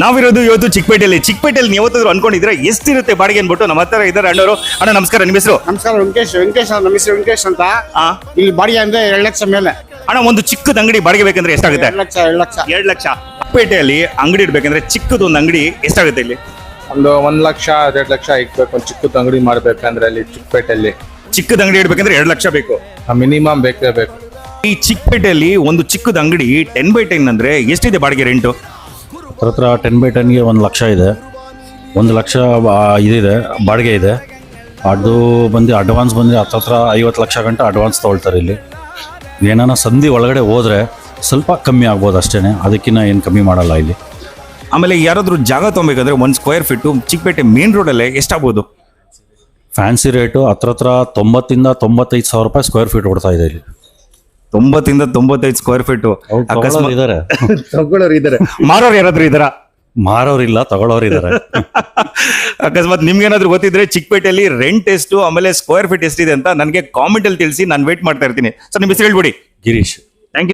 ನಾವಿರೋದು ಇವತ್ತು ಚಿಕ್ಕಪೇಟೆಯಲ್ಲಿ ನೀವು ಯಾವತ್ತಾದ್ರೂ ಅನ್ಕೊಂಡಿದ್ರೆ ಎಷ್ಟಿರುತ್ತೆ ಬಾಡಿಗೆ ಅನ್ಬಿಟ್ಟು ನಮ್ಮ ಹತ್ರ ಇದ್ದಾರೆ ಅಣ್ಣವರು. ಅಣ್ಣ ನಮಸ್ಕಾರ, ನಿಮ್ಮ ಹೆಸರು? ನಮಸ್ಕಾರ, ವೆಂಕಟೇಶ್ ನಮ್ಮ ಹೆಸರು ವೆಂಕಟೇಶ್ ಅಂತ. ಇಲ್ಲಿ ಬಾಡಿಗೆ ಅಂದ್ರೆ 2 ಲಕ್ಷ ಮೇಲೆ. ಅಣ್ಣ, ಒಂದು ಚಿಕ್ಕದ ಅಂಗಡಿ ಬಾಡಿಗೆ ಬೇಕಂದ್ರೆ ಎಷ್ಟಾಗುತ್ತೆ? 2 ಲಕ್ಷ 2 ಲಕ್ಷ. ಚಿಕ್ಕಪೇಟೆಯಲ್ಲಿ ಅಂಗಡಿ ಇಡ್ಬೇಕಂದ್ರೆ ಚಿಕ್ಕದೊಂದು ಅಂಗಡಿ ಎಷ್ಟಾಗುತ್ತೆ? ಇಲ್ಲಿ ಒಂದು 1 ಲಕ್ಷ 2 ಲಕ್ಷ ಇಕ್ಬೇಕು. ಒಂದು ಚಿಕ್ಕದ ಅಂಗಡಿ ಮಾಡ್ಬೇಕಂದ್ರೆ ಅಲ್ಲಿ ಚಿಕ್ಕಪೇಟೆಯಲ್ಲಿ ಚಿಕ್ಕದ ಅಂಗಡಿ ಇಡ್ಬೇಕಂದ್ರೆ 2 ಲಕ್ಷ ಬೇಕು, ಮಿನಿಮಮ್ ಬೇಕೇ ಬೇಕು. ಈ ಚಿಕ್ಕಪೇಟೆಯಲ್ಲಿ ಒಂದು ಚಿಕ್ಕದ ಅಂಗಡಿ 10x10 ಅಂದ್ರೆ ಎಷ್ಟಿದೆ ಬಾಡಿಗೆ ರೆಂಟು? ಹತ್ರ 10x10ಗೆ 1 ಲಕ್ಷ ಇದೆ. 1 ಲಕ್ಷ ಇದಿದೆ ಬಾಡಿಗೆ ಇದೆ. ಅದು ಬಂದು ಅಡ್ವಾನ್ಸ್ ಬಂದು ಹತ್ರ 50 ಲಕ್ಷ ಗಂಟೆ ಅಡ್ವಾನ್ಸ್ ತೊಗೊಳ್ತಾರೆ. ಇಲ್ಲಿ ಏನಾನ ಸಂಧಿ ಒಳಗಡೆ ಹೋದರೆ ಸ್ವಲ್ಪ ಕಮ್ಮಿ ಆಗ್ಬೋದು ಅಷ್ಟೇ, ಅದಕ್ಕಿಂತ ಏನು ಕಮ್ಮಿ ಮಾಡಲ್ಲ ಇಲ್ಲಿ. ಆಮೇಲೆ ಯಾರಾದರೂ ಜಾಗ ತೊಗೊಬೇಕಂದ್ರೆ 1 ಸ್ಕ್ವೇರ್ ಫೀಟು ಚಿಕ್ಕಪೇಟೆ ಮೇನ್ ರೋಡಲ್ಲೇ ಎಷ್ಟಾಗ್ಬೋದು? ಫ್ಯಾನ್ಸಿ ರೇಟು ಹತ್ರ 90,000 to 95,000 ರೂಪಾಯಿ ಸ್ಕ್ವೇರ್ ಫೀಟ್ ಕೊಡ್ತಾ ಇದೆ ಇಲ್ಲಿ. 90 to 95 ಸ್ಕ್ವೇರ್ ಫೀಟು ಇದ್ದಾರೆ, ತಗೊಳ್ಳೋರು ಇದ್ದಾರೆ, ಮಾರೋರು ಯಾರಾದ್ರೂ ಇದ್ದಾರಾ? ಮಾರೋರಿಲ್ಲ, ತಗೊಳ್ಳೋರು ಇದ್ದಾರೆ. ಅಕಸ್ಮಾತ್ ನಿಮ್ಗೇನಾದ್ರೂ ಗೊತ್ತಿದ್ರೆ ಚಿಕ್ಕಪೇಟೆಯಲ್ಲಿ ರೆಂಟ್ ಎಷ್ಟು ಆಮೇಲೆ ಸ್ಕ್ವೇರ್ ಫೀಟ್ ಎಷ್ಟಿದೆ ಅಂತ ನನಗೆ ಕಾಮೆಂಟ್ ಅಲ್ಲಿ ತಿಳಿಸಿ. ನಾನು ವೇಟ್ ಮಾಡ್ತಾ ಇರ್ತೀನಿ. ಸರ್, ನಿಮ್ಮ ಹೆಸರು ಹೇಳ್ಬಿಡಿ. ಗಿರೀಶ್.